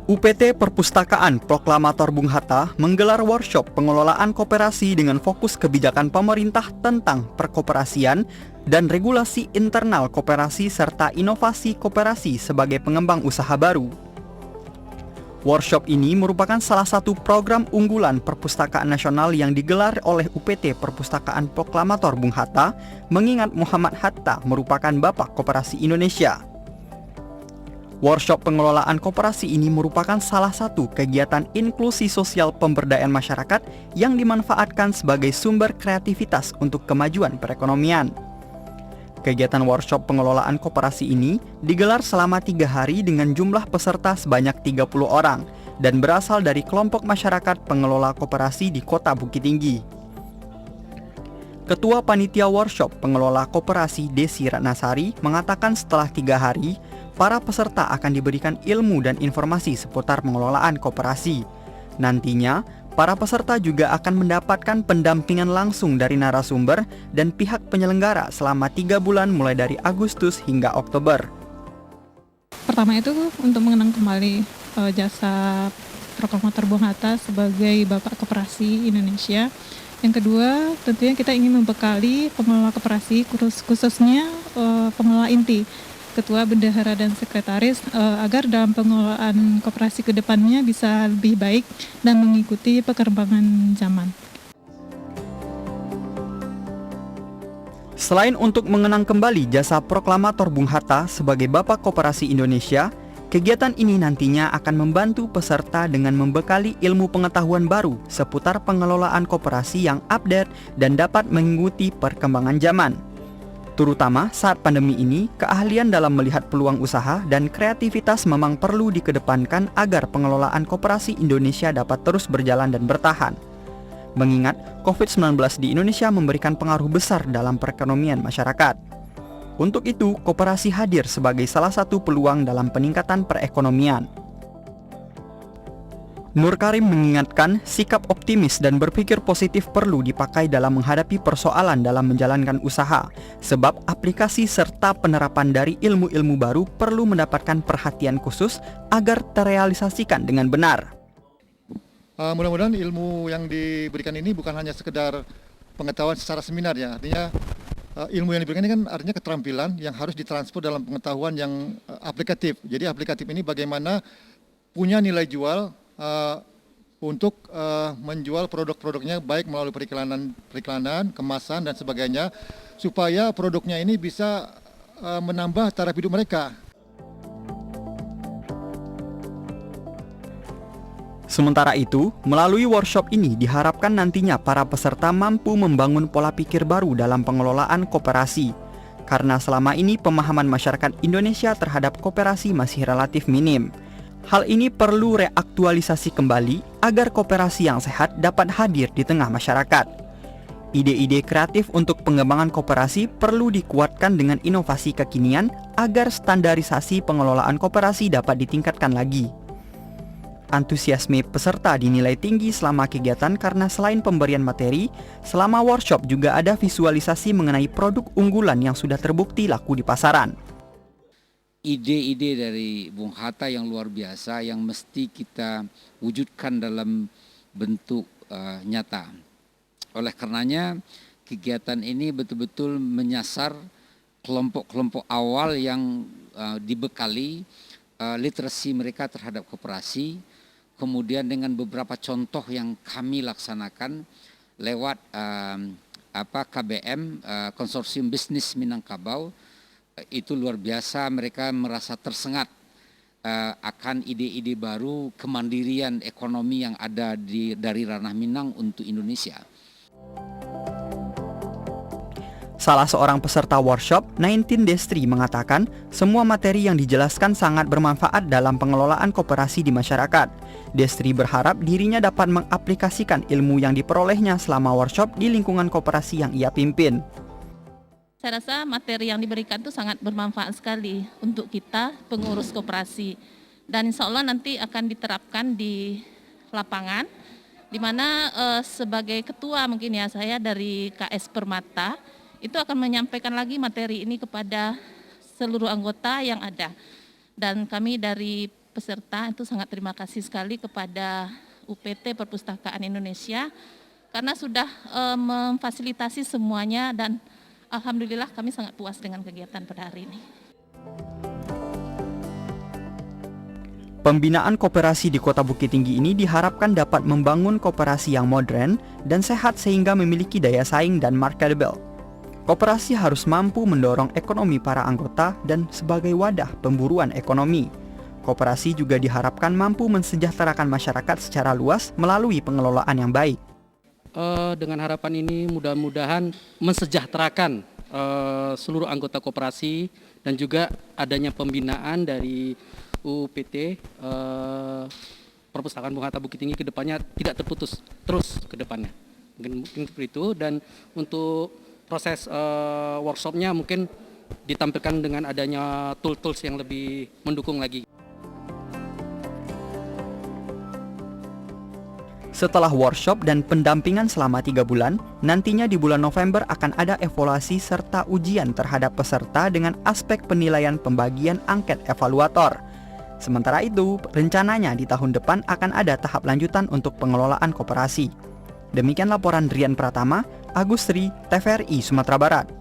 UPT Perpustakaan Proklamator Bung Hatta menggelar workshop pengelolaan koperasi dengan fokus kebijakan pemerintah tentang perkoperasian dan regulasi internal koperasi serta inovasi koperasi sebagai pengembang usaha baru. Workshop ini merupakan salah satu program unggulan Perpustakaan Nasional yang digelar oleh UPT Perpustakaan Proklamator Bung Hatta, mengingat Muhammad Hatta merupakan Bapak Koperasi Indonesia. Workshop pengelolaan koperasi ini merupakan salah satu kegiatan inklusi sosial pemberdayaan masyarakat yang dimanfaatkan sebagai sumber kreativitas untuk kemajuan perekonomian. Kegiatan workshop pengelolaan koperasi ini digelar selama 3 hari dengan jumlah peserta sebanyak 30 orang dan berasal dari kelompok masyarakat pengelola koperasi di Kota Bukit Tinggi. Ketua Panitia Workshop Pengelola Koperasi Desi Ratnasari mengatakan setelah 3 hari, para peserta akan diberikan ilmu dan informasi seputar pengelolaan koperasi. Nantinya, para peserta juga akan mendapatkan pendampingan langsung dari narasumber dan pihak penyelenggara selama 3 bulan mulai dari Agustus hingga Oktober. Pertama itu untuk mengenang kembali jasa Proklamator Bung Hatta sebagai Bapak Koperasi Indonesia. Yang kedua, tentunya kita ingin membekali pengelola koperasi, khususnya pengelola inti, ketua, bendahara, dan sekretaris agar dalam pengelolaan koperasi ke depannya bisa lebih baik dan mengikuti perkembangan zaman. Selain untuk mengenang kembali jasa Proklamator Bung Hatta sebagai Bapak Koperasi Indonesia, kegiatan ini nantinya akan membantu peserta dengan membekali ilmu pengetahuan baru seputar pengelolaan koperasi yang update dan dapat mengikuti perkembangan zaman. Terutama saat pandemi ini, keahlian dalam melihat peluang usaha dan kreativitas memang perlu dikedepankan agar pengelolaan koperasi Indonesia dapat terus berjalan dan bertahan. Mengingat COVID-19 di Indonesia memberikan pengaruh besar dalam perekonomian masyarakat. Untuk itu, koperasi hadir sebagai salah satu peluang dalam peningkatan perekonomian. Nur Karim mengingatkan sikap optimis dan berpikir positif perlu dipakai dalam menghadapi persoalan dalam menjalankan usaha, sebab aplikasi serta penerapan dari ilmu-ilmu baru perlu mendapatkan perhatian khusus agar terrealisasikan dengan benar. Mudah-mudahan ilmu yang diberikan ini bukan hanya sekedar pengetahuan secara seminar ya, artinya ilmu yang diberikan ini kan artinya keterampilan yang harus ditransfer dalam pengetahuan yang aplikatif. Jadi aplikatif ini bagaimana punya nilai jual untuk menjual produk-produknya baik melalui periklanan, kemasan dan sebagainya, supaya produknya ini bisa menambah taraf hidup mereka. Sementara itu, melalui workshop ini diharapkan nantinya para peserta mampu membangun pola pikir baru dalam pengelolaan koperasi. Karena selama ini pemahaman masyarakat Indonesia terhadap koperasi masih relatif minim. Hal ini perlu reaktualisasi kembali agar koperasi yang sehat dapat hadir di tengah masyarakat. Ide-ide kreatif untuk pengembangan koperasi perlu dikuatkan dengan inovasi kekinian agar standarisasi pengelolaan koperasi dapat ditingkatkan lagi. Antusiasme peserta dinilai tinggi selama kegiatan karena selain pemberian materi, selama workshop juga ada visualisasi mengenai produk unggulan yang sudah terbukti laku di pasaran. Ide-ide dari Bung Hatta yang luar biasa yang mesti kita wujudkan dalam bentuk nyata. Oleh karenanya kegiatan ini betul-betul menyasar kelompok-kelompok awal yang dibekali literasi mereka terhadap koperasi, kemudian dengan beberapa contoh yang kami laksanakan lewat KBM, Konsorsium Bisnis Minangkabau. Itu luar biasa, mereka merasa tersengat akan ide-ide baru kemandirian ekonomi yang ada dari ranah Minang untuk Indonesia. Salah seorang peserta workshop, 19 Destri, mengatakan semua materi yang dijelaskan sangat bermanfaat dalam pengelolaan koperasi di masyarakat. Destri berharap dirinya dapat mengaplikasikan ilmu yang diperolehnya selama workshop di lingkungan koperasi yang ia pimpin. Saya rasa materi yang diberikan itu sangat bermanfaat sekali untuk kita pengurus koperasi, dan insya Allah nanti akan diterapkan di lapangan, di mana sebagai ketua mungkin ya saya dari KS Permata itu akan menyampaikan lagi materi ini kepada seluruh anggota yang ada, dan kami dari peserta itu sangat terima kasih sekali kepada UPT Perpustakaan Indonesia karena sudah memfasilitasi semuanya dan alhamdulillah kami sangat puas dengan kegiatan pada hari ini. Pembinaan koperasi di Kota Bukit Tinggi ini diharapkan dapat membangun koperasi yang modern dan sehat sehingga memiliki daya saing dan marketable. Koperasi harus mampu mendorong ekonomi para anggota dan sebagai wadah pemburuan ekonomi. Koperasi juga diharapkan mampu mensejahterakan masyarakat secara luas melalui pengelolaan yang baik. Dengan harapan ini mudah-mudahan mensejahterakan seluruh anggota koperasi dan juga adanya pembinaan dari UPT Perpustakaan Bung Hatta Bukit Tinggi ke depannya tidak terputus terus ke depannya. Mungkin seperti itu, dan untuk proses workshopnya mungkin ditampilkan dengan adanya tools yang lebih mendukung lagi. Setelah workshop dan pendampingan selama 3 bulan, nantinya di bulan November akan ada evaluasi serta ujian terhadap peserta dengan aspek penilaian pembagian angket evaluator. Sementara itu, rencananya di tahun depan akan ada tahap lanjutan untuk pengelolaan koperasi. Demikian laporan Rian Pratama, Agustri, TVRI Sumatera Barat.